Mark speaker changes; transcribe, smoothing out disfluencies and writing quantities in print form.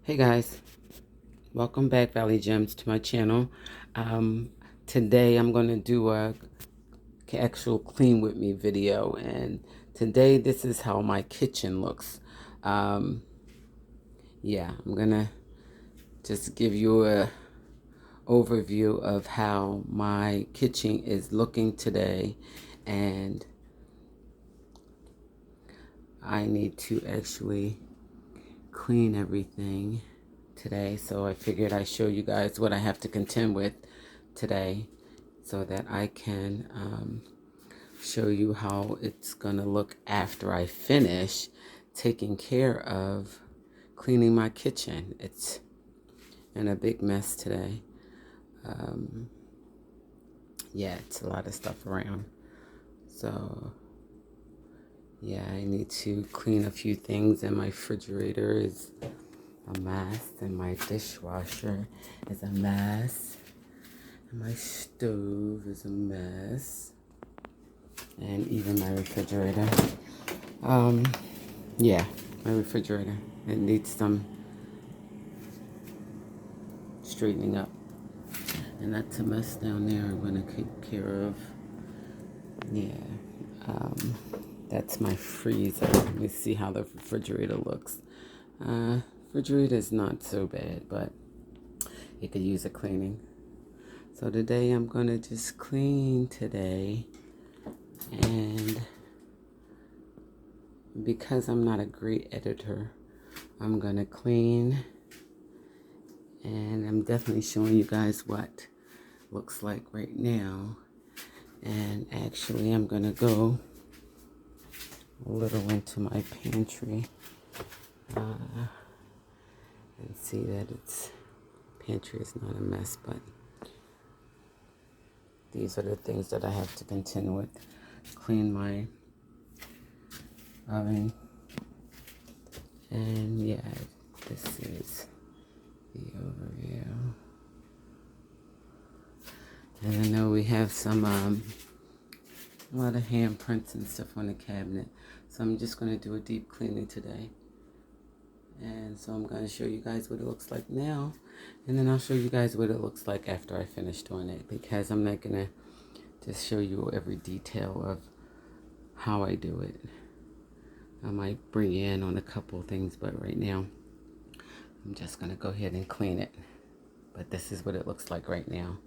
Speaker 1: Hey guys, welcome back Valley Gems to my channel. Today I'm going to do a actual clean with me video, and today this is how my kitchen looks. Um, yeah, I'm going to just give you a overview of how my kitchen is looking today, and I need to actually clean everything today, so I figured I'd show you guys what I have to contend with today so that I can show you how it's gonna look after I finish taking care of cleaning my kitchen. It's in a big mess today. Yeah, it's a lot of stuff around, so yeah, I need to clean a few things, and my refrigerator is a mess, and my dishwasher is a mess, and my stove is a mess, and even my refrigerator. Yeah, my refrigerator, it needs some straightening up, and that's a mess down there I'm gonna take care of. Yeah, um, that's my freezer. Let me see how the refrigerator looks. Refrigerator is not so bad, but it could use a cleaning. So today I'm gonna just clean today, and because I'm not a great editor, I'm gonna clean, and I'm definitely showing you guys what looks like right now. And actually I'm gonna go a little into my pantry and see that its pantry is not a mess, but these are the things that I have to contend with. Clean my oven, and yeah, this is the overview. And I know we have some a lot of handprints and stuff on the cabinet, so I'm just going to do a deep cleaning today. And so I'm going to show you guys what it looks like now, and then I'll show you guys what it looks like after I finish doing it, because I'm not going to just show you every detail of how I do it. I might bring you in on a couple things, but right now I'm just going to go ahead and clean it. But this is what it looks like right now.